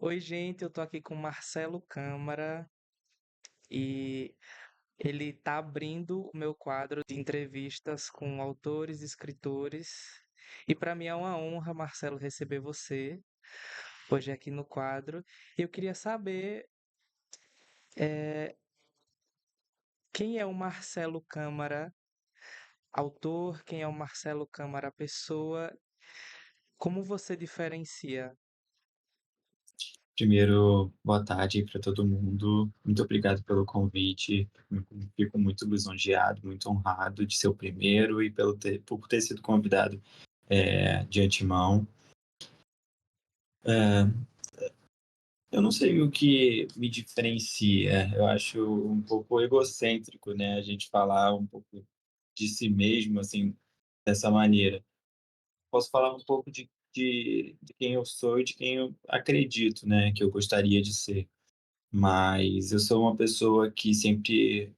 Oi, gente, eu tô aqui com o Marcelo Câmara e ele tá abrindo o meu quadro de entrevistas com autores e escritores. E para mim é uma honra, Marcelo, receber você hoje aqui no quadro. Eu queria saber eh, quem é o Marcelo Câmara, autor, quem é o Marcelo Câmara, pessoa, como você diferencia? Primeiro, boa tarde para todo mundo. Muito obrigado pelo convite. Fico muito lisonjeado, muito honrado de ser o primeiro e por ter sido convidado de antemão. É, eu não sei o que me diferencia. Eu acho um pouco egocêntrico, né, a gente falar um pouco de si mesmo assim dessa maneira. Posso falar um pouco de quem eu sou e de quem eu acredito, né, que eu gostaria de ser. Mas eu sou uma pessoa que sempre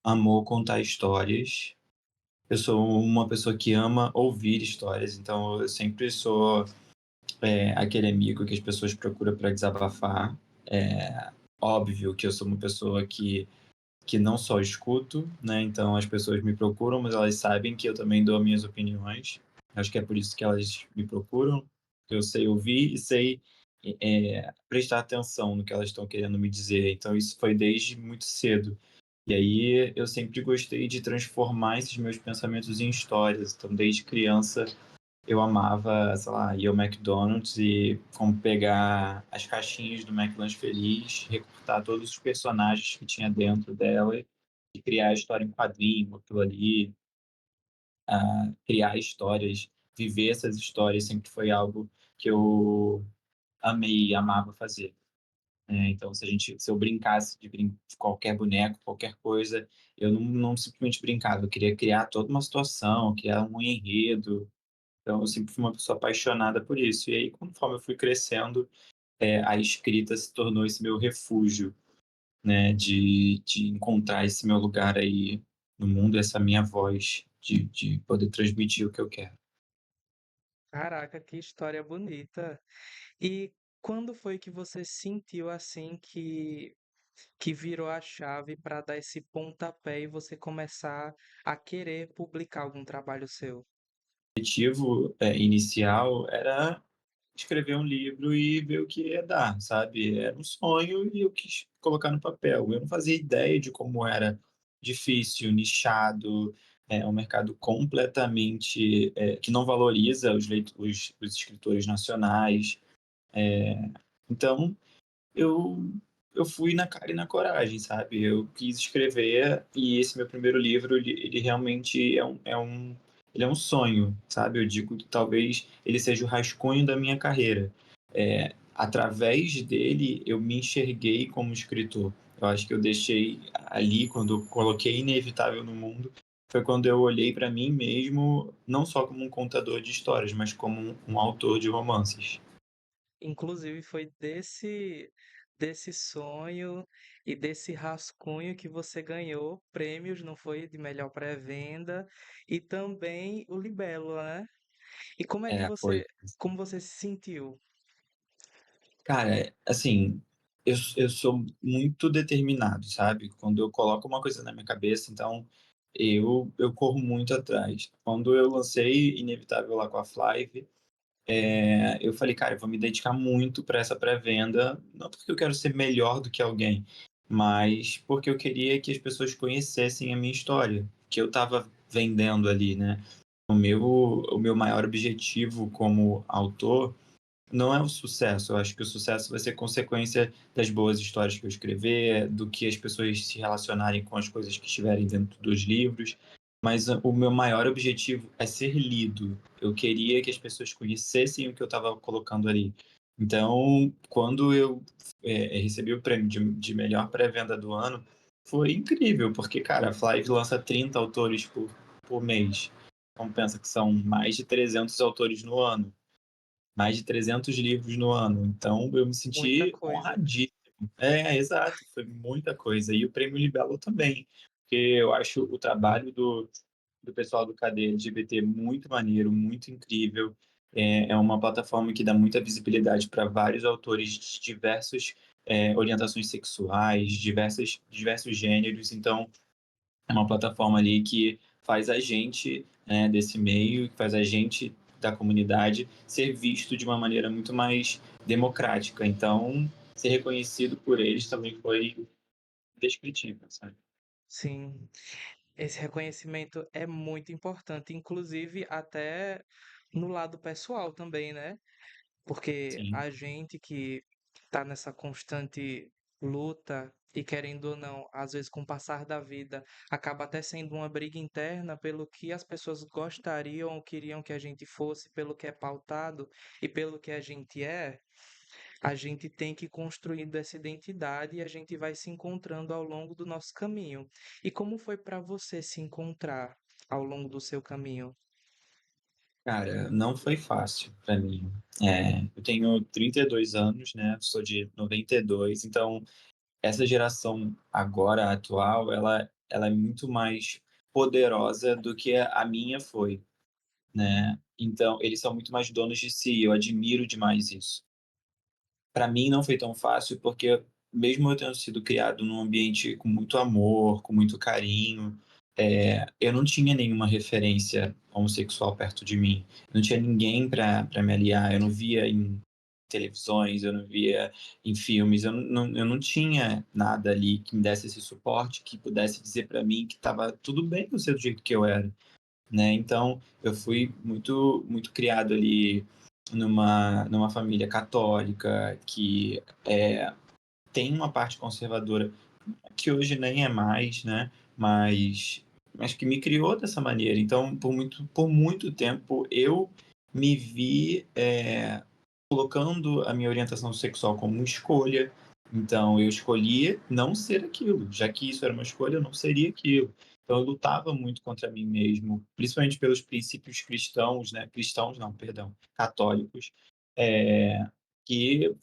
amou contar histórias. Eu sou uma pessoa que ama ouvir histórias, então eu sempre sou, aquele amigo que as pessoas procuram para desabafar. Óbvio que eu sou uma pessoa que não só escuto, né, então as pessoas me procuram, mas elas sabem que eu também dou minhas opiniões. Acho que é por isso que elas me procuram, que eu sei ouvir e sei, prestar atenção no que elas estão querendo me dizer. Então isso foi desde muito cedo. E aí eu sempre gostei de transformar esses meus pensamentos em histórias. Então desde criança eu amava, sei lá, ir ao McDonald's e como pegar as caixinhas do McLanche Feliz, recortar todos os personagens que tinha dentro dela e criar a história em quadrinho, aquilo ali, criar histórias, viver essas histórias sempre foi algo que eu amei, amava fazer. Então, se eu brincasse de qualquer boneco, qualquer coisa, eu não simplesmente brincava, eu queria criar toda uma situação, criar um enredo. Então, eu sempre fui uma pessoa apaixonada por isso. E aí, conforme eu fui crescendo, a escrita se tornou esse meu refúgio, né, de encontrar esse meu lugar aí no mundo, essa minha voz, de poder transmitir o que eu quero. Caraca, que história bonita! E quando foi que você sentiu assim que virou a chave para dar esse pontapé e você começar a querer publicar algum trabalho seu? O objetivo, inicial era escrever um livro e ver o que ia dar, sabe. Era um sonho e eu quis colocar no papel. Eu não fazia ideia de como era difícil, nichado, é um mercado completamente, que não valoriza os escritores nacionais. Então eu eu fui na cara e na coragem, sabe. Eu quis escrever e esse meu primeiro livro ele realmente ele é um sonho, sabe. Eu digo que talvez ele seja o rascunho da minha carreira. Através dele eu me enxerguei como escritor. Eu acho que eu deixei ali, quando eu coloquei Inevitável no mundo, foi quando eu olhei para mim mesmo, não só como um contador de histórias, mas como um autor de romances. Inclusive foi desse sonho e desse rascunho que você ganhou prêmios, não foi, de melhor pré-venda e também o Libelo, né? E como é que Foi. como você se sentiu? Cara, assim, eu sou muito determinado, sabe. Quando eu coloco uma coisa na minha cabeça, então eu corro muito atrás. Quando eu lancei Inevitável lá com a Flive, eu falei: "Cara, eu vou me dedicar muito para essa pré-venda", não porque eu quero ser melhor do que alguém, mas porque eu queria que as pessoas conhecessem a minha história, que eu estava vendendo ali, né. O meu maior objetivo como autor não é o sucesso. Eu acho que o sucesso vai ser consequência das boas histórias que eu escrever, do que as pessoas se relacionarem com as coisas que estiverem dentro dos livros, mas o meu maior objetivo é ser lido. Eu queria que as pessoas conhecessem o que eu estava colocando ali. Então, quando eu, recebi o prêmio de melhor pré-venda do ano, foi incrível, porque, cara, a Flive lança 30 autores por mês. Então pensa que são mais de 300 autores no ano. Mais de 300 livros no ano, então eu me Muita senti coisa. honradíssimo. Exato, foi muita coisa. E o prêmio Libelo também, porque eu acho o trabalho do pessoal do Cadeia LGBT muito maneiro, muito incrível. é uma plataforma que dá muita visibilidade para vários autores de diversas, orientações sexuais, diversos gêneros, então é uma plataforma ali que faz a gente, né, desse meio, que faz a gente da comunidade ser visto de uma maneira muito mais democrática. Então, ser reconhecido por eles também foi indescritível, sabe? Sim, esse reconhecimento é muito importante, inclusive até no lado pessoal também, né? Porque Sim. a gente que está nessa constante luta e querendo ou não, às vezes com o passar da vida, acaba até sendo uma briga interna pelo que as pessoas gostariam ou queriam que a gente fosse, pelo que é pautado e pelo que a gente é. A gente tem que ir construindo essa identidade e a gente vai se encontrando ao longo do nosso caminho. E como foi para você se encontrar ao longo do seu caminho? Cara, não foi fácil para mim. Eu tenho 32 anos, né, sou de 92, então essa geração agora atual, ela é muito mais poderosa do que a minha foi, né. Então eles são muito mais donos de si, eu admiro demais isso. Para mim não foi tão fácil, porque mesmo eu tendo sido criado num ambiente com muito amor, com muito carinho, eu não tinha nenhuma referência homossexual perto de mim. Não tinha ninguém para me aliar, eu não via em televisões, eu não via em filmes, eu não tinha nada ali que me desse esse suporte, que pudesse dizer para mim que estava tudo bem eu ser do jeito que eu era, né. Então eu fui muito criado ali numa família católica que, tem uma parte conservadora, que hoje nem é mais, né, mas que me criou dessa maneira. Então, por muito tempo eu me vi, colocando a minha orientação sexual como uma escolha, então eu escolhia não ser aquilo, já que isso era uma escolha, eu não seria aquilo. Então eu lutava muito contra mim mesmo, principalmente pelos princípios cristãos, né, cristãos não, perdão, católicos, eh, que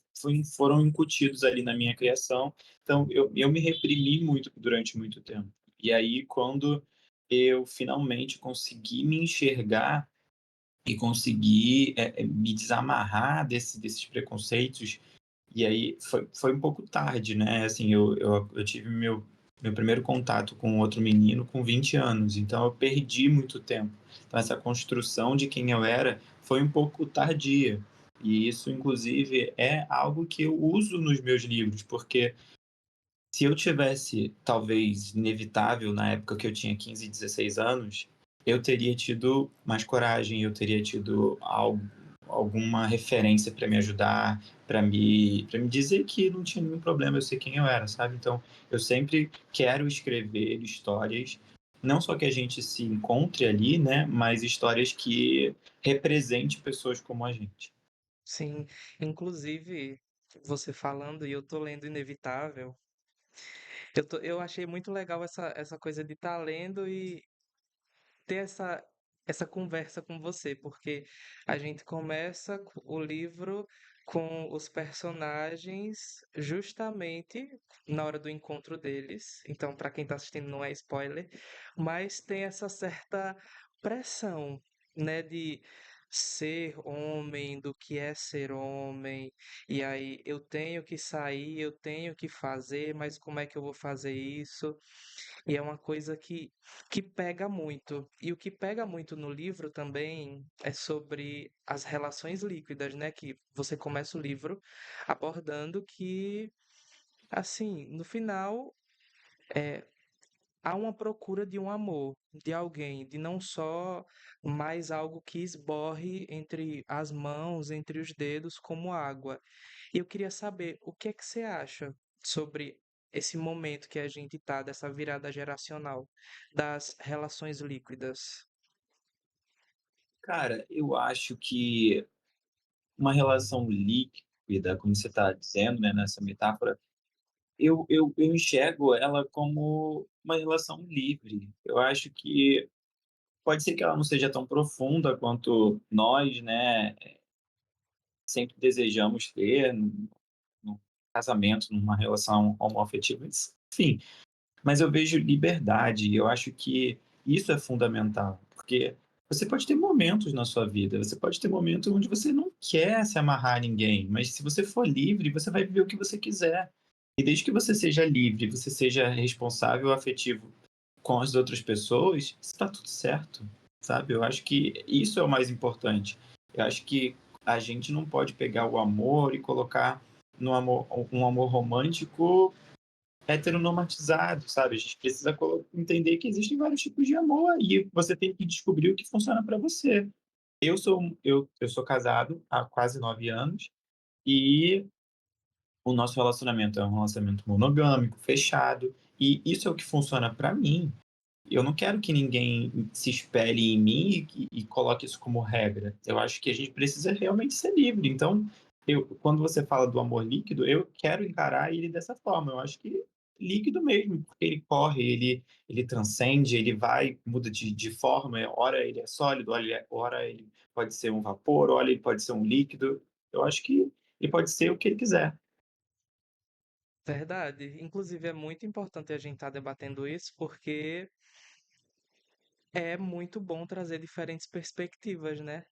foram incutidos ali na minha criação. Então eu me reprimi muito durante muito tempo. E aí quando eu finalmente consegui me enxergar e conseguir, me desamarrar desses preconceitos, e aí foi um pouco tarde, né, assim, eu tive meu primeiro contato com outro menino com 20 anos, então eu perdi muito tempo. Então essa construção de quem eu era foi um pouco tardia, e isso inclusive é algo que eu uso nos meus livros, porque se eu tivesse, talvez, inevitável na época que eu tinha 15, 16 anos, eu teria tido mais coragem, eu teria tido alguma referência para me ajudar, para me dizer que não tinha nenhum problema eu ser quem eu era, sabe. Então, eu sempre quero escrever histórias, não só que a gente se encontre ali, né, mas histórias que represente pessoas como a gente. Sim, inclusive você falando e eu tô lendo Inevitável, eu achei muito legal essa coisa de estar lendo e ter essa conversa com você, porque a gente começa o livro com os personagens justamente na hora do encontro deles. Então, para quem está assistindo, não é spoiler, mas tem essa certa pressão, né, de ser homem, do que é ser homem, e aí eu tenho que sair, eu tenho que fazer, mas como é que eu vou fazer isso? E é uma coisa que pega muito. E o que pega muito no livro também é sobre as relações líquidas, né? Que você começa o livro abordando que, assim, no final, há uma procura de um amor, de alguém, de não só mais algo que esborre entre as mãos, entre os dedos, como água. E eu queria saber o que é que você acha sobre esse momento que a gente está, dessa virada geracional, das relações líquidas. Cara, eu acho que uma relação líquida, como você está dizendo, né, nessa metáfora, eu enxergo ela como uma relação livre. Eu acho que pode ser que ela não seja tão profunda quanto nós, né, sempre desejamos ter num casamento, numa relação homoafetiva, enfim. Mas eu vejo liberdade, e eu acho que isso é fundamental, porque Você pode ter momentos na sua vida, você pode ter momentos onde você não quer se amarrar a ninguém, mas se você for livre, você vai viver o que você quiser. E desde que você seja livre, você seja responsável, afetivo com as outras pessoas, está tudo certo, sabe? Eu acho que isso é o mais importante. Eu acho que a gente não pode pegar o amor e colocar no amor, um amor romântico heteronormatizado, sabe? A gente precisa entender que existem vários tipos de amor e você tem que descobrir o que funciona para você. Eu sou casado há quase 9 anos e o nosso relacionamento é um relacionamento monogâmico, fechado, e isso é o que funciona para mim. Eu não quero que ninguém se espelhe em mim e coloque isso como regra. Eu acho que a gente precisa realmente ser livre. Então, quando você fala do amor líquido, eu quero encarar ele dessa forma. Eu acho que líquido mesmo, porque ele corre, ele transcende, ele vai, muda de forma. Ora ele é sólido, ora ele pode ser um vapor, ora ele pode ser um líquido. Eu acho que ele pode ser o que ele quiser. Verdade. Inclusive, é muito importante a gente estar debatendo isso, porque é muito bom trazer diferentes perspectivas, né?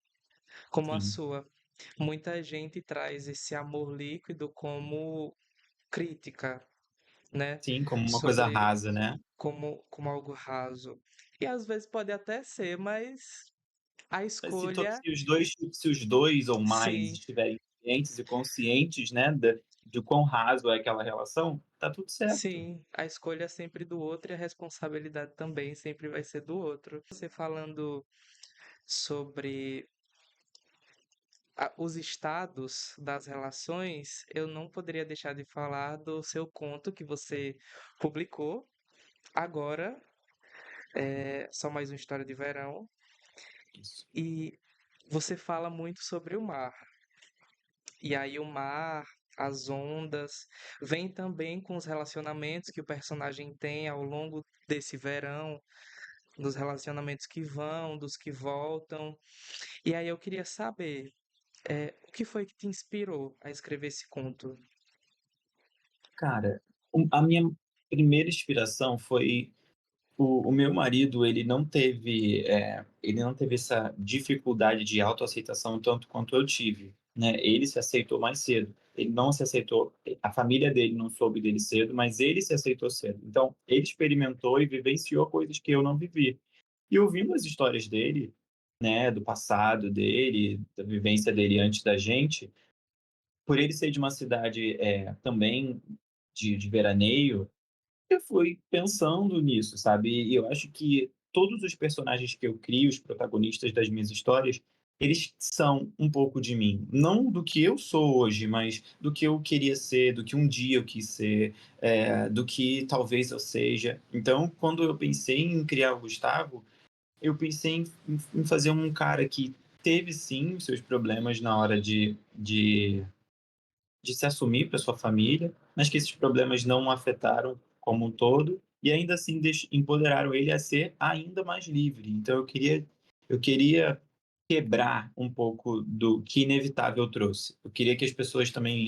Como a Sim, sua. Muita gente traz esse amor líquido como crítica, né? sim, como uma coisa Sobre rasa, né? como algo raso. E às vezes pode até ser, mas a Mas escolha, se os 2 ou mais sim, estiverem cientes e conscientes, né, de quão raso é aquela relação, tá tudo certo. sim, a escolha é sempre do outro e a responsabilidade também sempre vai ser do outro. Você falando sobre os estados das relações, eu não poderia deixar de falar do seu conto que você publicou agora, Só Mais uma História de Verão, Isso. e você fala muito sobre o mar. E aí o mar, as ondas, vem também com os relacionamentos que o personagem tem ao longo desse verão, dos relacionamentos que vão, dos que voltam. E aí eu queria saber, o que foi que te inspirou a escrever esse conto? Cara, a minha primeira inspiração foi o meu marido, ele não teve essa dificuldade de autoaceitação tanto quanto eu tive, né. Ele se aceitou mais cedo. Ele não se aceitou, a família dele não soube dele cedo, mas ele se aceitou cedo. Então, ele experimentou e vivenciou coisas que eu não vivi. E ouvindo as histórias dele, né, do passado dele, da vivência dele antes da gente, por ele ser de uma cidade, também de veraneio, eu fui pensando nisso, sabe. E eu acho que todos os personagens que eu crio, os protagonistas das minhas histórias, eles são um pouco de mim. Não do que eu sou hoje, mas do que eu queria ser, do que um dia eu quis ser, do que talvez eu seja. Então, quando eu pensei em criar o Gustavo, eu pensei em fazer um cara que teve sim os seus problemas na hora de se assumir para sua família, mas que esses problemas não o afetaram como um todo e ainda assim empoderaram ele a ser ainda mais livre. Então eu queria quebrar um pouco do que Inevitável trouxe. Eu queria que as pessoas também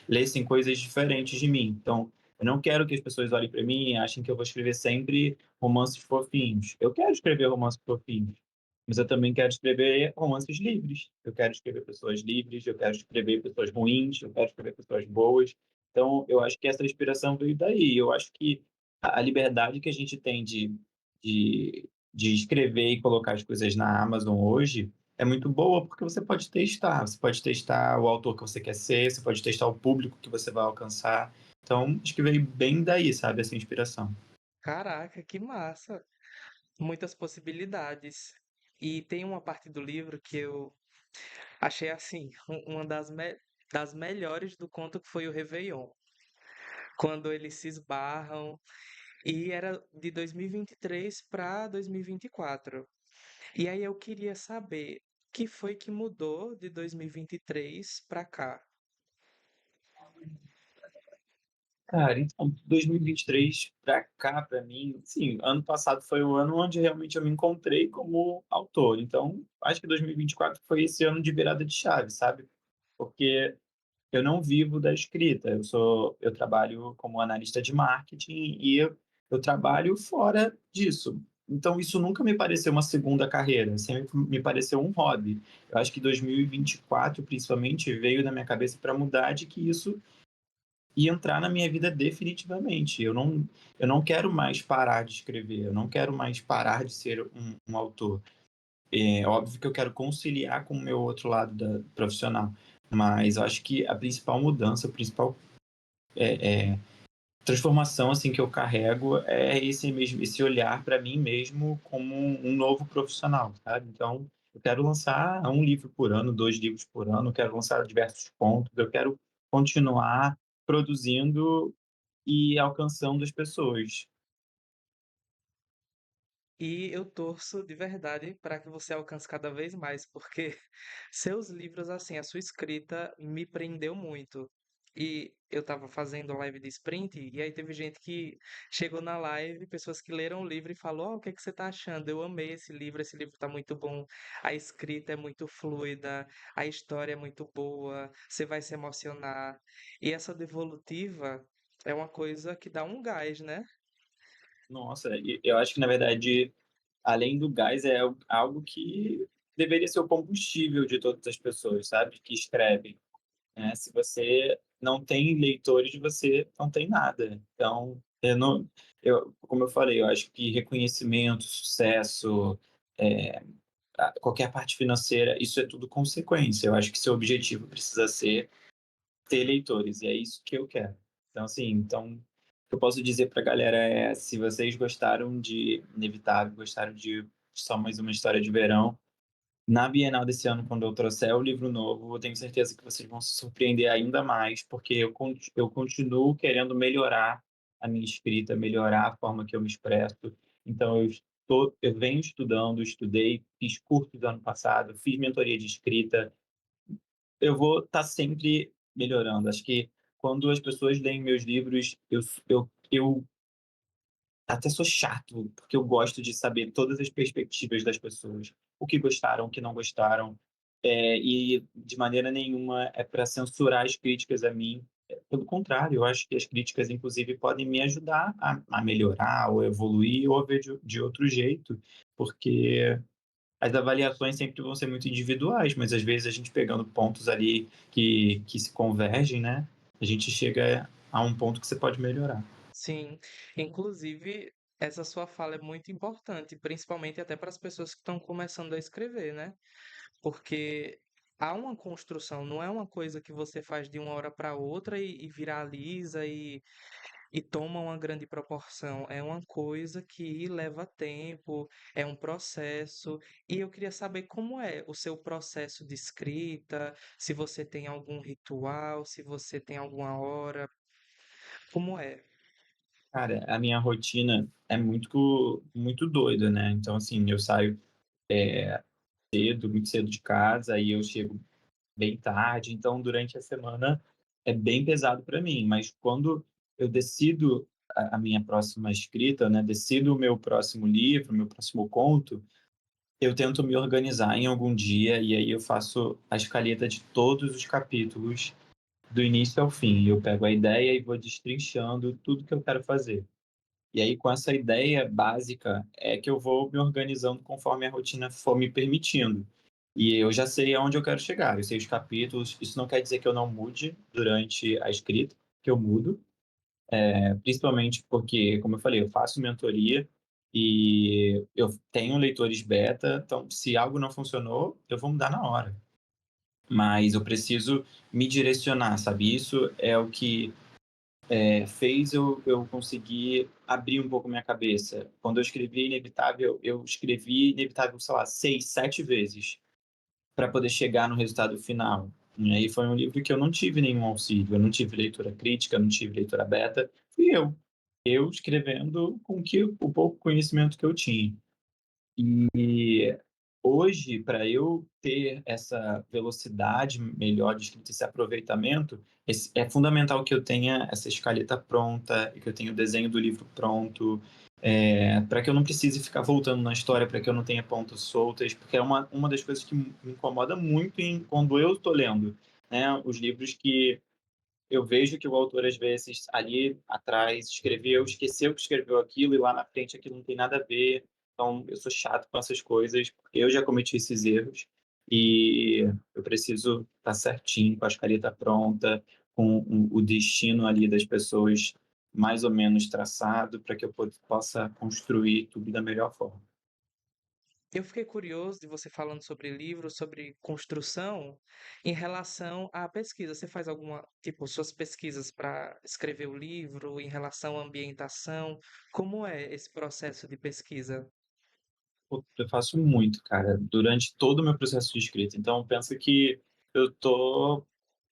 lessem coisas diferentes de mim. Então, eu não quero que as pessoas olhem para mim e achem que eu vou escrever sempre romances fofinhos. Eu quero escrever romances fofinhos, mas eu também quero escrever romances livres. Eu quero escrever pessoas livres, eu quero escrever pessoas ruins, eu quero escrever pessoas boas. Então, eu acho que essa inspiração veio daí. Eu acho que a liberdade que a gente tem de escrever e colocar as coisas na Amazon hoje é muito boa, porque você pode testar. Você pode testar o autor que você quer ser, você pode testar o público que você vai alcançar. Então, acho que veio bem daí, sabe, essa inspiração. Caraca, que massa! Muitas possibilidades. E tem uma parte do livro que eu achei assim, uma das melhores do conto que foi o Réveillon, quando eles se esbarram, e era de 2023 para 2024. E aí eu queria saber o que foi que mudou de 2023 para cá. Cara, então, 2023 pra cá, pra mim, sim, ano passado foi o ano onde realmente eu me encontrei como autor. Então, acho que 2024 foi esse ano de virada de chave, sabe? Porque eu não vivo da escrita, eu trabalho como analista de marketing e eu trabalho fora disso. então isso nunca me pareceu uma segunda carreira, sempre me pareceu um hobby. Eu acho que 2024, principalmente, veio na minha cabeça para mudar de que isso ia entrar na minha vida definitivamente. Eu não quero mais parar de escrever, eu não quero mais parar de ser um autor. É óbvio que eu quero conciliar com o meu outro lado profissional, mas eu acho que a principal mudança, a principal transformação assim que eu carrego é esse olhar para mim mesmo como um novo profissional, sabe? Então, eu quero lançar um livro por ano, 2 livros por ano, eu quero lançar diversos contos, eu quero continuar produzindo e alcançando as pessoas. E eu torço de verdade para que você alcance cada vez mais, porque seus livros, assim, a sua escrita me prendeu muito. E eu estava fazendo live de sprint, e aí teve gente que chegou na live, pessoas que leram o livro e falou: "Ó, o que é que você tá achando? Eu amei esse livro tá muito bom, a escrita é muito fluida, a história é muito boa, você vai se emocionar." E essa devolutiva é uma coisa que dá um gás, né? Nossa, e eu acho que na verdade, além do gás, é algo que deveria ser o combustível de todas as pessoas, sabe, que escrevem. Né? Se você não tem leitores, você não tem nada. Então, eu não, como eu falei, eu acho que reconhecimento, sucesso, é, qualquer parte financeira, isso é tudo consequência. Eu acho que seu objetivo precisa ser ter leitores, e é isso que eu quero. Então, assim, o que eu posso dizer para a galera é, se vocês gostaram de Inevitável, gostaram de Só Mais Uma História de Verão, na Bienal desse ano, quando eu trouxer o livro novo, eu tenho certeza que vocês vão se surpreender ainda mais, porque eu continuo querendo melhorar a minha escrita, melhorar a forma que eu me expresso. Então, eu venho estudando, estudei, fiz cursos ano passado, fiz mentoria de escrita. Eu vou estar sempre melhorando. Acho que quando as pessoas leem meus livros, eu até sou chato, porque eu gosto de saber todas as perspectivas das pessoas, o que gostaram, o que não gostaram, e de maneira nenhuma é para censurar as críticas a mim. Pelo contrário, eu acho que as críticas, inclusive, podem me ajudar a melhorar, ou evoluir, ou a ver de outro jeito, porque as avaliações sempre vão ser muito individuais, mas às vezes a gente pegando pontos ali que se convergem, né, a gente chega a um ponto que você pode melhorar. Sim, inclusive essa sua fala é muito importante, principalmente até para as pessoas que estão começando a escrever, né? Porque há uma construção, não é uma coisa que você faz de uma hora para outra e viraliza e toma uma grande proporção. É uma coisa que leva tempo, é um processo. E eu queria saber como é o seu processo de escrita, se você tem algum ritual, se você tem alguma hora, como é? Cara, a minha rotina é muito doida, né, então, assim, eu saio cedo, muito cedo de casa, aí eu chego bem tarde, então durante a semana é bem pesado para mim, mas quando eu decido a minha próxima escrita, né, decido o meu próximo livro, o meu próximo conto, eu tento me organizar em algum dia e aí eu faço a escaleta de todos os capítulos do início ao fim. Eu pego a ideia e vou destrinchando tudo que eu quero fazer. E aí, com essa ideia básica, é que eu vou me organizando conforme a rotina for me permitindo. E eu já sei aonde eu quero chegar, eu sei os capítulos. Isso não quer dizer que eu não mude durante a escrita, que eu mudo, principalmente porque, como eu falei, eu faço mentoria e eu tenho leitores beta, então se algo não funcionou, eu vou mudar na hora. Mas eu preciso me direcionar, sabe? Isso é o que fez eu conseguir abrir um pouco minha cabeça. Quando eu escrevi Inevitável, eu escrevi Inevitável, sei lá, 6, 7 vezes para poder chegar no resultado final. E aí foi um livro que eu não tive nenhum auxílio, eu não tive leitura crítica, não tive leitura beta, fui eu escrevendo com o pouco conhecimento que eu tinha. E hoje, para eu ter essa velocidade melhor de escrita, esse aproveitamento, é fundamental que eu tenha essa escaleta pronta, e que eu tenha o desenho do livro pronto, para que eu não precise ficar voltando na história, para que eu não tenha pontas soltas, porque é uma das coisas que me incomoda muito quando eu estou lendo, né, os livros que eu vejo que o autor, às vezes, ali atrás escreveu, esqueceu que escreveu aquilo, e lá na frente aquilo não tem nada a ver. Então eu sou chato com essas coisas, porque eu já cometi esses erros, e eu preciso estar certinho, com a escaleta pronta, com o destino ali das pessoas mais ou menos traçado, para que eu possa construir tudo da melhor forma. Eu fiquei curioso de você falando sobre livro, sobre construção, em relação à pesquisa. Você faz alguma, tipo, suas pesquisas para escrever o livro, em relação à ambientação? Como é esse processo de pesquisa? Pô, eu faço muito, cara, durante todo o meu processo de escrita. Então pensa que eu tô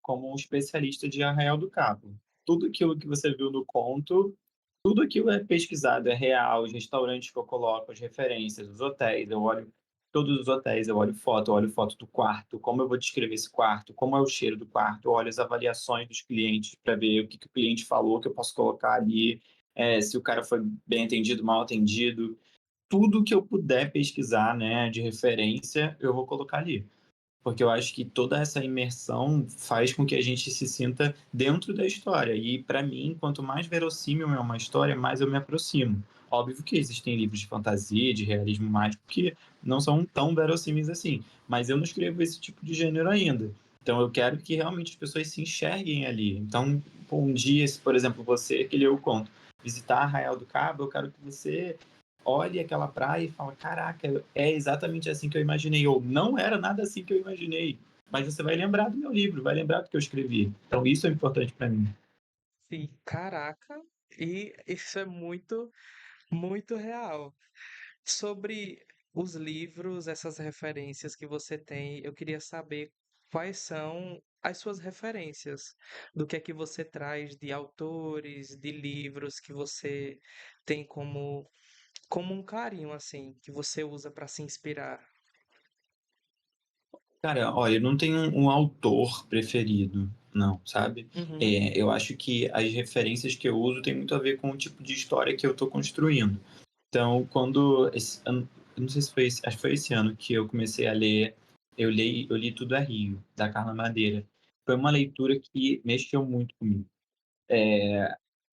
como um especialista de Arraial do Cabo. Tudo aquilo que você viu no conto, tudo aquilo é pesquisado, é real, os restaurantes que eu coloco, as referências, os hotéis, eu olho todos os hotéis, eu olho foto do quarto, como eu vou descrever esse quarto, como é o cheiro do quarto, eu olho as avaliações dos clientes para ver o que que o cliente falou que eu posso colocar ali, se o cara foi bem atendido, mal atendido, tudo que eu puder pesquisar, né, de referência, eu vou colocar ali. Porque eu acho que toda essa imersão faz com que a gente se sinta dentro da história. E para mim, quanto mais verossímil é uma história, mais eu me aproximo. Óbvio que existem livros de fantasia, de realismo mágico, que não são tão verossímeis assim. Mas eu não escrevo esse tipo de gênero ainda. Então eu quero que realmente as pessoas se enxerguem ali. Então, pô, um dia, se, por exemplo, você que leu o conto, visitar Arraial do Cabo, eu quero que você olhe aquela praia e fala, caraca, é exatamente assim que eu imaginei, ou não era nada assim que eu imaginei, mas você vai lembrar do meu livro, vai lembrar do que eu escrevi. Então isso é importante para mim. Sim, caraca, e isso é muito, muito real. Sobre os livros, essas referências que você tem, eu queria saber quais são as suas referências, do que é que você traz de autores, de livros que você tem como um carinho, assim, que você usa para se inspirar. Cara, olha, eu não tenho um autor preferido, não, sabe? Uhum. Eu acho que as referências que eu uso têm muito a ver com o tipo de história que eu estou construindo. Então, quando esse ano, eu não sei se foi acho que foi esse ano que eu comecei a ler, eu li Tudo é Rio, da Carla Madeira. Foi uma leitura que mexeu muito comigo.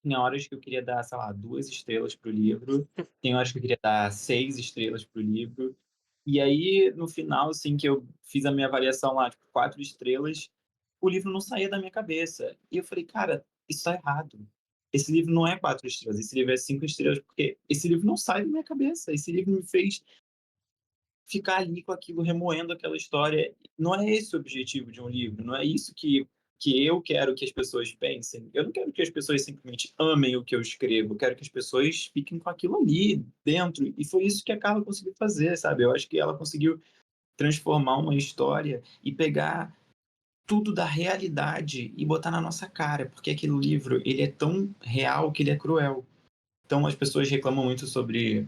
Tinha horas que eu queria dar, sei lá, 2 estrelas para o livro, tem horas que eu queria dar 6 estrelas para o livro, e aí no final, assim, que eu fiz a minha avaliação lá, tipo, 4 estrelas, o livro não saía da minha cabeça. E eu falei: "Cara, isso tá errado. Esse livro não é 4 estrelas, esse livro é 5 estrelas, porque esse livro não sai da minha cabeça, esse livro me fez ficar ali com aquilo, remoendo aquela história. Não é esse o objetivo de um livro, não é isso que eu quero que as pessoas pensem. Eu não quero que as pessoas simplesmente amem o que eu escrevo, eu quero que as pessoas fiquem com aquilo ali dentro. E foi isso que a Carla conseguiu fazer, sabe? Eu acho que ela conseguiu transformar uma história e pegar tudo da realidade e botar na nossa cara, porque aquele livro, ele é tão real que ele é cruel. Então as pessoas reclamam muito sobre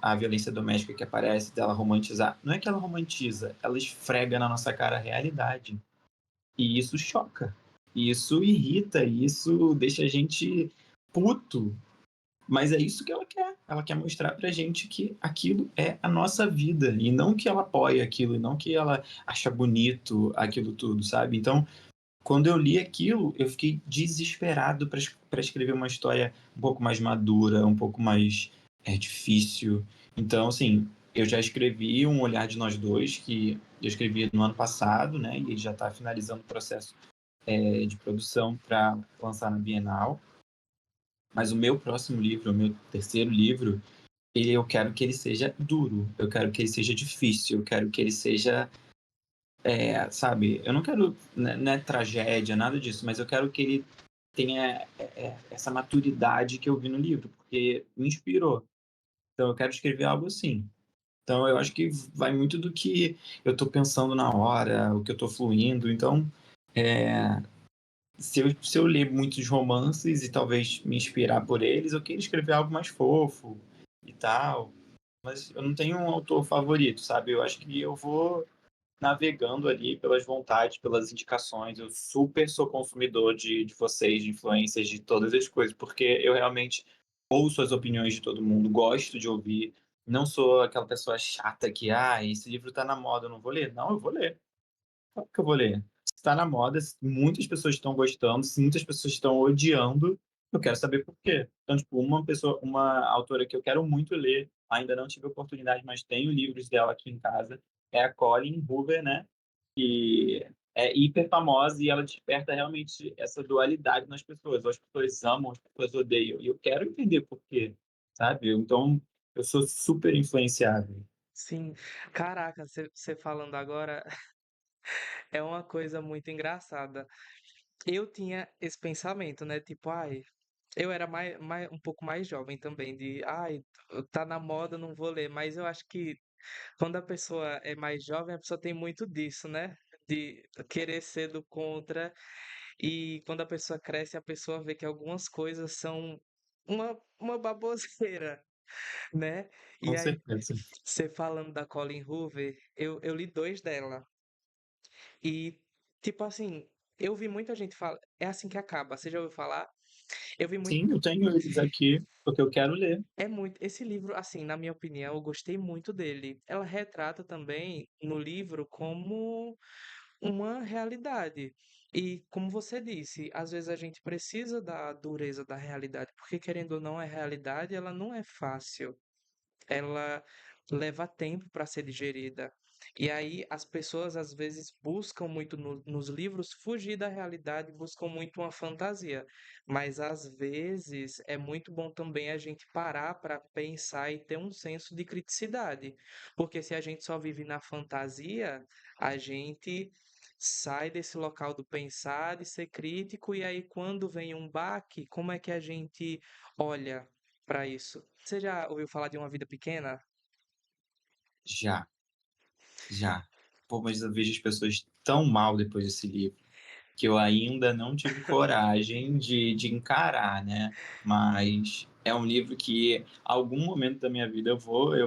a violência doméstica que aparece, dela romantizar. Não é que ela romantiza, ela esfrega na nossa cara a realidade. E isso choca. E isso irrita, e isso deixa a gente puto. Mas é isso que ela quer. Ela quer mostrar pra gente que aquilo é a nossa vida. E não que ela apoia aquilo, e não que ela acha bonito aquilo tudo, sabe? Então, quando eu li aquilo, eu fiquei desesperado para escrever uma história um pouco mais madura, um pouco mais difícil. Então, assim, eu já escrevi Um Olhar de Nós Dois, que eu escrevi no ano passado, né? E ele já está finalizando o processo de produção para lançar na Bienal. Mas o meu próximo livro, o meu terceiro livro, eu quero que ele seja duro, eu quero que ele seja difícil, eu quero que ele seja sabe, eu não quero, não é tragédia, nada disso, mas eu quero que ele tenha essa maturidade que eu vi no livro, porque me inspirou. Então eu quero escrever algo assim. Então eu acho que vai muito do que eu estou pensando na hora, o que eu estou fluindo. Então, é, se eu ler muitos romances e talvez me inspirar por eles, eu quero escrever algo mais fofo e tal. Mas eu não tenho um autor favorito, sabe? Eu acho que eu vou navegando ali pelas vontades, pelas indicações. Eu super sou consumidor de vocês, de influências, de todas as coisas, porque eu realmente ouço as opiniões de todo mundo, gosto de ouvir. Não sou aquela pessoa chata que, esse livro tá na moda, eu não vou ler. Não, eu vou ler. Claro que eu vou ler. Se tá na moda, se muitas pessoas estão gostando, se muitas pessoas estão odiando, eu quero saber por quê. Então, tipo, uma autora que eu quero muito ler ainda não tive oportunidade, mas tenho livros dela aqui em casa, é a Colleen Hoover, né, que é hiper famosa e ela desperta realmente essa dualidade nas pessoas. Ou as pessoas amam, as pessoas odeiam, e eu quero entender por quê, sabe. Então, eu sou super influenciável. Sim. Caraca, você falando agora é uma coisa muito engraçada. Eu tinha esse pensamento, né, tipo: "Ai", eu era um pouco mais jovem também, de: "Ai, tá na moda, não vou ler", mas eu acho que quando a pessoa é mais jovem, a pessoa tem muito disso, né, de querer ser do contra, e quando a pessoa cresce, a pessoa vê que algumas coisas são uma baboseira, né. Com E aí, certeza. você falando da Colleen Hoover, eu li 2 dela, e, tipo assim, eu vi muita gente fala É Assim que Acaba, você já ouviu falar? Eu vi muito Sim, eu tenho eles aqui, porque eu quero ler. É muito esse livro, assim, na minha opinião, eu gostei muito dele. Ela retrata também no livro como uma realidade. E como você disse, às vezes a gente precisa da dureza da realidade, porque querendo ou não, a realidade ela não é fácil. Ela leva tempo para ser digerida. E aí as pessoas às vezes buscam muito nos livros fugir da realidade, buscam muito uma fantasia. Mas às vezes é muito bom também a gente parar para pensar e ter um senso de criticidade. Porque se a gente só vive na fantasia, a gente sai desse local do pensar, de ser crítico, e aí quando vem um baque, como é que a gente olha para isso? Você já ouviu falar de Uma Vida Pequena? Já, já. Pô, mas eu vejo as pessoas tão mal depois desse livro, que eu ainda não tive coragem de encarar, né. Mas é um livro que, algum momento da minha vida, eu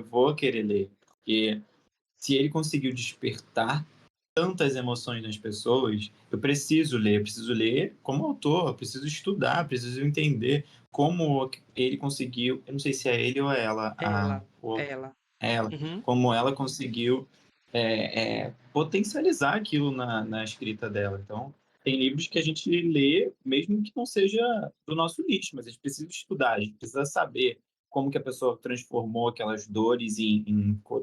vou querer ler, porque se ele conseguiu despertar tantas emoções nas pessoas, eu preciso ler como autor, eu preciso estudar, preciso entender como ele conseguiu, eu não sei se é ele ou é ela, Ela, ela. ela, Uhum. como ela conseguiu, potencializar aquilo na escrita dela. Então, tem livros que a gente lê, mesmo que não seja do nosso nicho, mas a gente precisa estudar, a gente precisa saber como que a pessoa transformou aquelas dores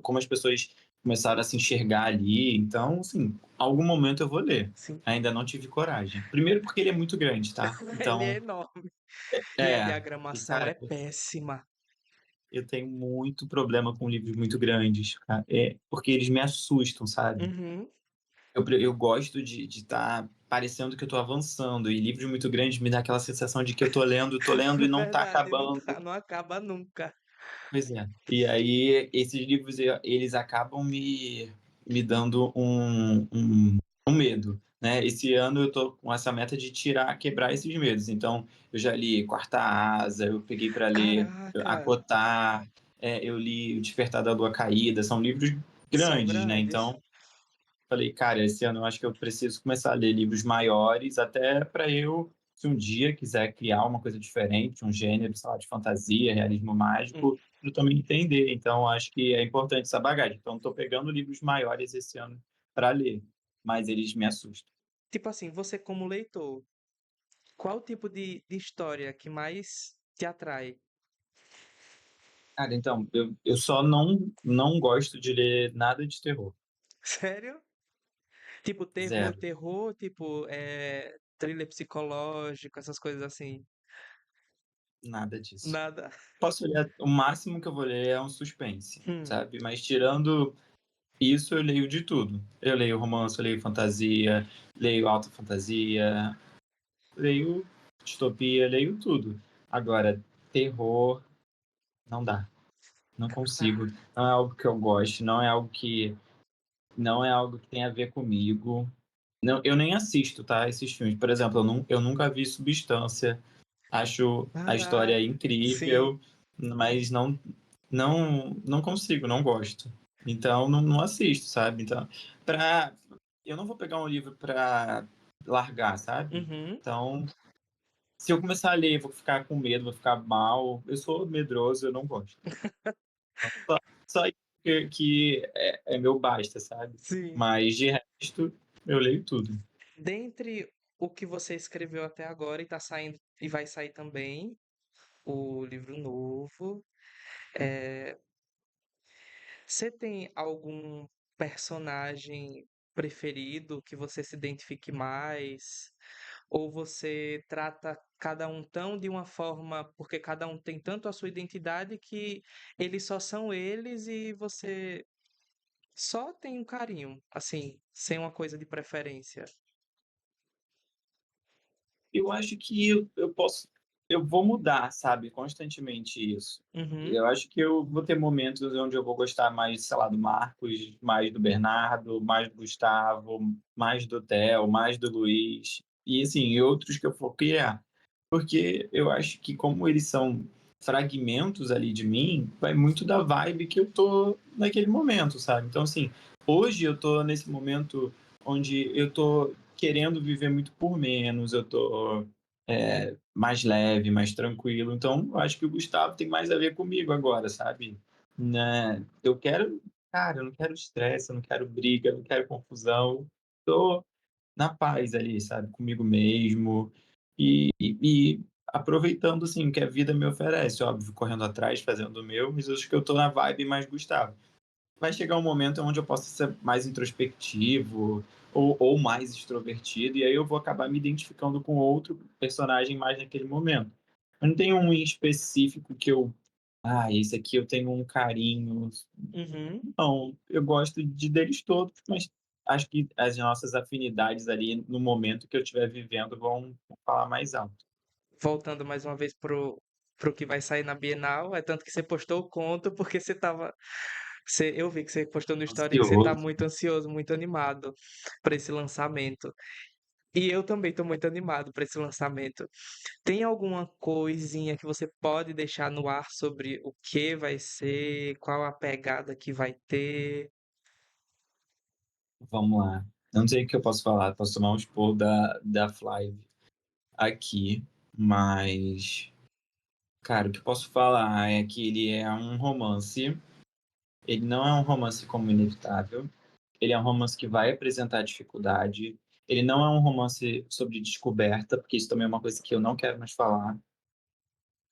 como as pessoas começaram a se enxergar ali. Então, assim, algum momento eu vou ler. Sim. Ainda não tive coragem. Primeiro porque ele é muito grande, tá? Ele é Então, enorme. E a é, e diagramação é cara, péssima. eu tenho muito problema com livros muito grandes, porque eles me assustam, sabe. Uhum. Eu gosto de estar parecendo que eu estou avançando, e livros muito grandes me dá aquela sensação de que eu tô lendo e não está Verdade, acabando. não acaba nunca. Pois é. E aí esses livros eles acabam me dando um medo, né. Esse ano eu tô com essa meta de quebrar esses medos, então eu já li Quarta Asa, eu peguei para ler Caraca, Acotar, eu li O Despertar da Lua Caída, são livros são grandes, né, grandes. então falei: "Cara, esse ano eu acho que eu preciso começar a ler livros maiores, até para eu, se um dia quiser criar uma coisa diferente, um gênero, sei lá, de fantasia, realismo Hum. mágico, eu também entender". Então acho que é importante essa bagagem. Então estou pegando livros maiores esse ano para ler, mas eles me assustam. Tipo assim, você como leitor, qual o tipo de história que mais te atrai? Cara, então, eu só não gosto de ler nada de terror, Sério? Tipo terror, zero, terror, tipo, thriller psicológico, essas coisas assim? nada disso. Nada. Posso ler, o máximo que eu vou ler é um suspense, Hum. sabe, mas tirando isso, eu leio de tudo. Eu leio romance, eu leio fantasia, leio alta fantasia, leio distopia, leio tudo. Agora, terror, não dá, não consigo. Ah, Não é algo que eu goste, não é algo que tem a ver comigo. Não, eu nem assisto, tá, esses filmes. Por exemplo, eu nunca vi Substância, acho a história caraca. Sim. incrível, mas não consigo, não gosto. Então não assisto, sabe. Então, pra eu não vou pegar um livro pra largar, sabe. Uhum. Então, se eu começar a ler, vou ficar com medo, vou ficar mal. Eu sou medroso, eu não gosto. Então, só isso que é meu basta, sabe. Sim. Mas de resto, eu leio tudo. Dentre o que você escreveu até agora e tá saindo e vai sair também o livro novo, Você tem algum personagem preferido que você se identifique mais? Ou você trata cada um tão de uma forma, porque cada um tem tanto a sua identidade que eles só são eles e você só tem um carinho, assim, sem uma coisa de preferência? Eu acho que eu vou mudar, sabe, constantemente isso. Uhum, Eu acho que eu vou ter momentos onde eu vou gostar mais, sei lá, do Marcos, mais do Bernardo, mais do Gustavo, mais do Theo, mais do Luiz, e assim, e outros que eu for criar. Porque eu acho que como eles são fragmentos ali de mim, vai muito da vibe que eu tô naquele momento, sabe. Então assim, hoje eu tô nesse momento onde eu tô querendo viver muito por menos, eu tô, mais leve, mais tranquilo, então eu acho que o Gustavo tem mais a ver comigo agora, sabe. Né, eu quero cara, eu não quero estresse, eu não quero briga, eu não quero confusão, tô na paz ali, sabe, comigo mesmo, e aproveitando, assim, o que a vida me oferece, óbvio, correndo atrás, fazendo o meu, mas eu acho que eu tô na vibe mais Gustavo. Vai chegar um momento onde eu possa ser mais introspectivo ou mais extrovertido, e aí eu vou acabar me identificando com outro personagem mais naquele momento. Eu não tenho um em específico que eu esse aqui eu tenho um carinho. uhum. Não, eu gosto de deles todos, mas acho que as nossas afinidades ali no momento que eu estiver vivendo vão falar mais alto. Voltando mais uma vez pro que vai sair na Bienal, é tanto que você postou o conto porque eu vi que você postou no story que você tá Ansioso. muito ansioso, muito animado para esse lançamento. E eu também tô muito animado para esse lançamento. Tem alguma coisinha que você pode deixar no ar sobre o que vai ser, qual a pegada que vai ter? Vamos lá. Não sei o que eu posso falar, posso tomar um esporro da Flive aqui, mas, cara, o que eu posso falar é que ele é um romance, ele não é um romance como Inevitável, ele é um romance que vai apresentar dificuldade, ele não é um romance sobre descoberta, porque isso também é uma coisa que eu não quero mais falar.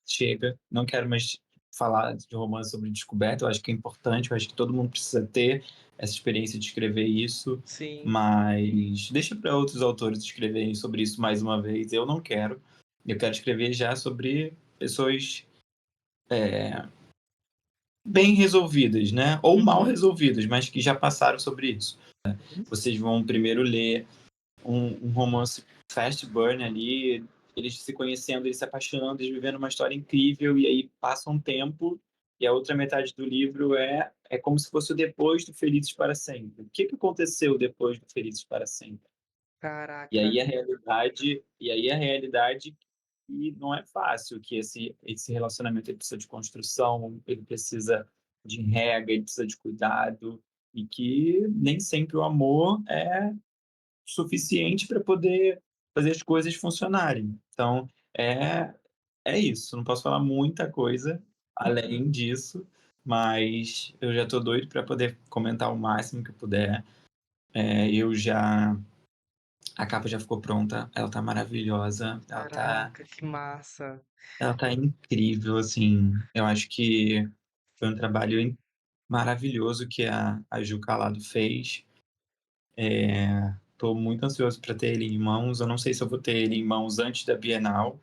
Chega, não quero mais falar de romance sobre descoberta, eu acho que é importante, eu acho que todo mundo precisa ter essa experiência de escrever isso, Sim. mas deixa para outros autores escreverem sobre isso mais uma vez, eu não quero. Eu quero escrever já sobre pessoas bem resolvidas, né, ou mal Uhum. resolvidas, mas que já passaram sobre isso. Vocês vão primeiro ler um romance fast burn ali, eles se conhecendo, eles se apaixonando, eles vivendo uma história incrível, e aí passa um tempo, e a outra metade do livro é como se fosse o depois do Felizes para Sempre. O que que aconteceu depois do Felizes para Sempre? Caraca, E aí a realidade que não é fácil, que esse relacionamento ele precisa de construção, ele precisa de rega, ele precisa de cuidado, e que nem sempre o amor é suficiente para poder fazer as coisas funcionarem. Então, é é isso, não posso falar muita coisa além disso, mas eu já estou doido para poder comentar o máximo que eu puder. Eu já a capa já ficou pronta, ela tá maravilhosa, caraca, que massa. ela tá incrível, assim, eu acho que foi um trabalho maravilhoso que a Ju Calado fez. Estou muito ansioso para ter ele em mãos. Eu não sei se eu vou ter ele em mãos antes da Bienal.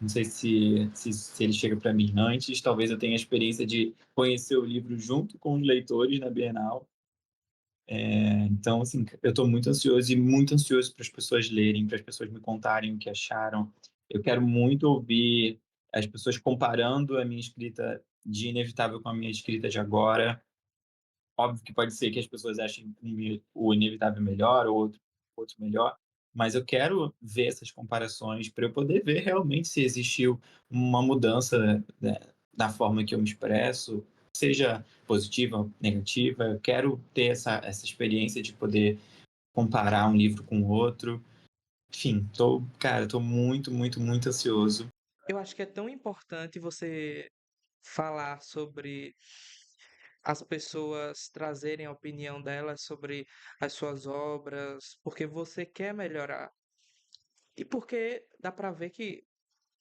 Não sei se ele chega para mim antes. Talvez eu tenha a experiência de conhecer o livro junto com os leitores na Bienal. Então, assim, eu estou muito ansioso e muito ansioso para as pessoas lerem, para as pessoas me contarem o que acharam. Eu quero muito ouvir as pessoas comparando a minha escrita de Inevitável com a minha escrita de agora. Óbvio que pode ser que as pessoas achem o Inevitável melhor ou outro melhor, mas eu quero ver essas comparações para eu poder ver realmente se existiu uma mudança, né, na forma que eu me expresso, seja positiva ou negativa. Eu quero ter essa experiência de poder comparar um livro com o outro. Enfim, tô muito, muito, muito ansioso. Eu acho que é tão importante você falar sobre as pessoas trazerem a opinião delas sobre as suas obras, porque você quer melhorar. E porque dá pra ver que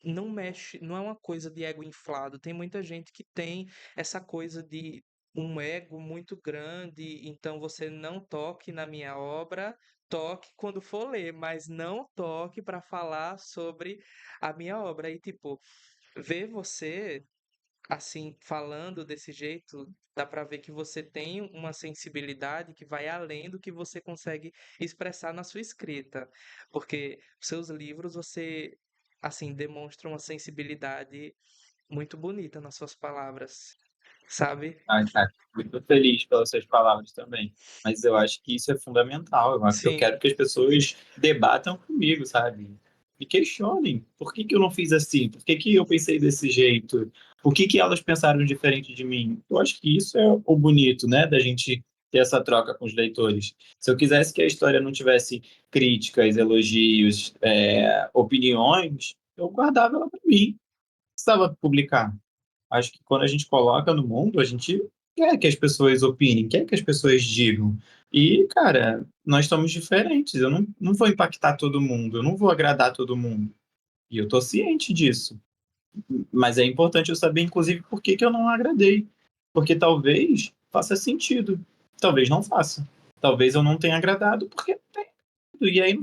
não mexe, não é uma coisa de ego inflado. Tem muita gente que tem essa coisa de um ego muito grande, então você não toque na minha obra, toque quando for ler, mas não toque para falar sobre a minha obra. E tipo, ver você assim falando desse jeito, dá para ver que você tem uma sensibilidade que vai além do que você consegue expressar na sua escrita, porque seus livros você assim demonstra uma sensibilidade muito bonita nas suas palavras, sabe? Ai, cara, muito feliz pelas suas palavras também. Mas eu acho que isso é fundamental. Eu Sim. quero que as pessoas debatam comigo, sabe? E questionem. Por que que eu não fiz assim? Por que que eu pensei desse jeito? Por que que elas pensaram diferente de mim? Eu acho que isso é o bonito, né? Da gente ter essa troca com os leitores. Se eu quisesse que a história não tivesse críticas, elogios, opiniões, eu guardava ela para mim. Precisava publicar. Acho que quando a gente coloca no mundo, a gente quer que as pessoas opinem, quer que as pessoas digam. E, cara, nós somos diferentes. Eu não vou impactar todo mundo, eu não vou agradar todo mundo. E eu tô ciente disso. Mas é importante eu saber, inclusive, por que que eu não agradei. Porque talvez faça sentido, talvez não faça. Talvez eu não tenha agradado, porque não tem. E aí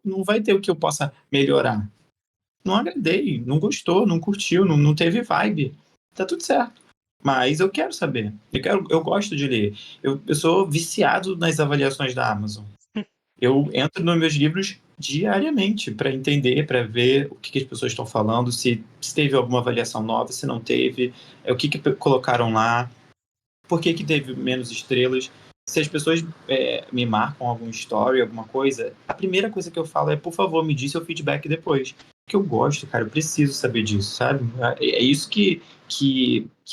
não vai ter o que eu possa melhorar. Não agradei, não gostou, não curtiu, não teve vibe. Tá tudo certo. Mas eu quero saber. Eu gosto de ler. Eu sou viciado nas avaliações da Amazon. Eu entro nos meus livros diariamente para entender, para ver o que, que as pessoas estão falando, se teve alguma avaliação nova, se não teve, o que, que colocaram lá, por que, que teve menos estrelas. Se as pessoas me marcam algum story, alguma coisa, a primeira coisa que eu falo é, por favor, me diz seu feedback depois. Porque eu gosto, cara, eu preciso saber disso, sabe? É isso que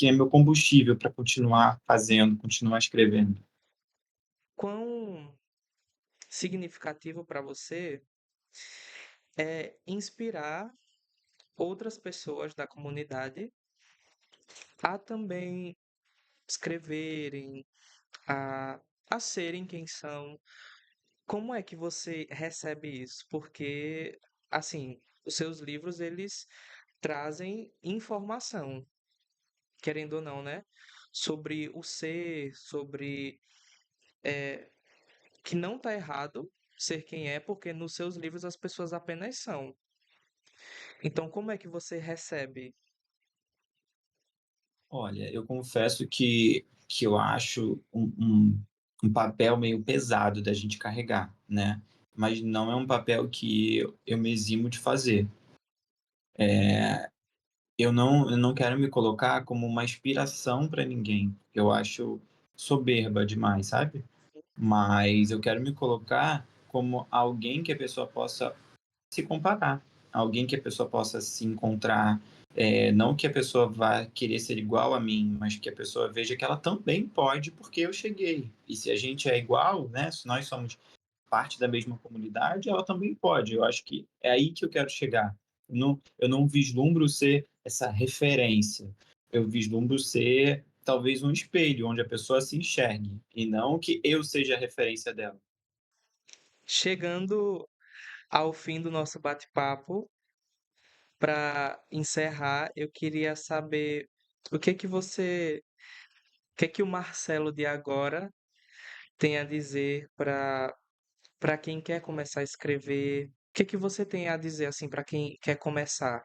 é meu combustível para continuar fazendo, continuar escrevendo. Quão significativo para você é inspirar outras pessoas da comunidade a também escreverem, a, a serem quem são. Como é que você recebe isso? Porque, assim, os seus livros, eles trazem informação, querendo ou não, né? Sobre o ser, sobre que não tá errado ser quem é, porque nos seus livros as pessoas apenas são. Então, como é que você recebe? Olha, eu confesso que eu acho um papel meio pesado da gente carregar, né? Mas não é um papel que eu me eximo de fazer. Eu não quero me colocar como uma inspiração para ninguém. Eu acho soberba demais, sabe? Mas eu quero me colocar como alguém que a pessoa possa se comparar, alguém que a pessoa possa se encontrar, não que a pessoa vá querer ser igual a mim, mas que a pessoa veja que ela também pode, porque eu cheguei. E se a gente é igual, né? Se nós somos parte da mesma comunidade, ela também pode. Eu acho que é aí que eu quero chegar. Eu não vislumbro ser essa referência. Eu vislumbro ser talvez um espelho onde a pessoa se enxergue e não que eu seja a referência dela. Chegando ao fim do nosso bate-papo, para encerrar, eu queria saber o que que o Marcelo de agora tem a dizer para quem quer começar a escrever. O que você tem a dizer assim para quem quer começar?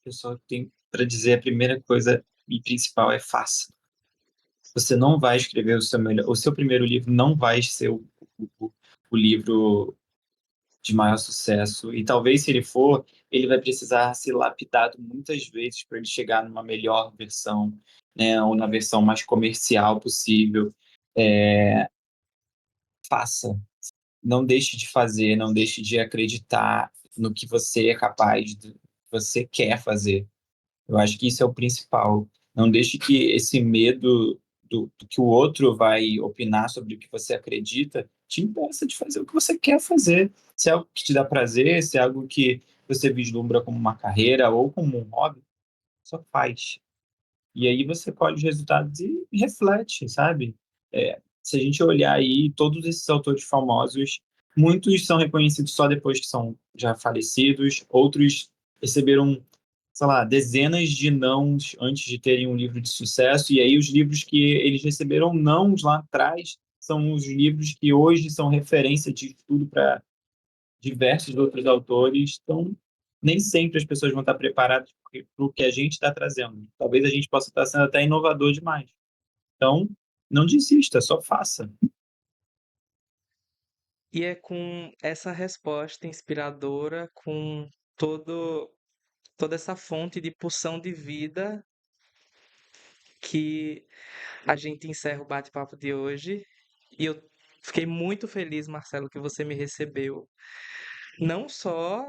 Eu só tenho para dizer a primeira coisa e principal é faça. Você não vai escrever o seu melhor, o seu primeiro livro não vai ser o, o livro de maior sucesso. E talvez, se ele for, ele vai precisar ser lapidado muitas vezes para ele chegar numa melhor versão, né? Ou na versão mais comercial possível. Faça. Não deixe de fazer, não deixe de acreditar no que você é capaz, do que você quer fazer. Eu acho que isso é o principal. Não deixe que esse medo do que o outro vai opinar sobre o que você acredita te impeça de fazer o que você quer fazer. Se é algo que te dá prazer, se é algo que você vislumbra como uma carreira ou como um hobby, só faz. E aí você colhe os resultados e reflete, sabe? Se a gente olhar aí, todos esses autores famosos, muitos são reconhecidos só depois que são já falecidos, outros receberam sei lá, dezenas de nãos antes de terem um livro de sucesso, e aí os livros que eles receberam nãos lá atrás são os livros que hoje são referência de estudo para diversos outros autores. Então, nem sempre as pessoas vão estar preparadas para o que a gente está trazendo. Talvez a gente possa estar sendo até inovador demais. Então, não desista, só faça. E é com essa resposta inspiradora, com todo toda essa fonte de pulsão de vida que a gente encerra o bate-papo de hoje. E eu fiquei muito feliz, Marcelo, que você me recebeu, não só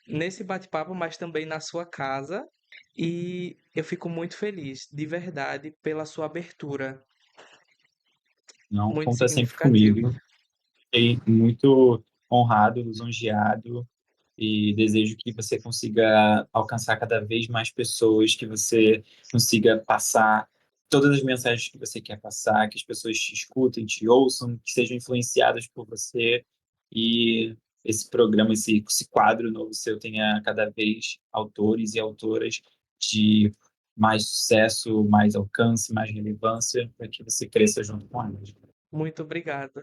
nesse bate-papo, mas também na sua casa. E eu fico muito feliz, de verdade, pela sua abertura. Não, Muito conta sempre significativo. comigo. Fiquei muito honrado, lisonjeado e desejo que você consiga alcançar cada vez mais pessoas, que você consiga passar todas as mensagens que você quer passar, que as pessoas te escutem, te ouçam, que sejam influenciadas por você e esse programa, esse quadro novo seu tenha cada vez autores e autoras de mais sucesso, mais alcance, mais relevância, para que você cresça junto com elas. Muito obrigado.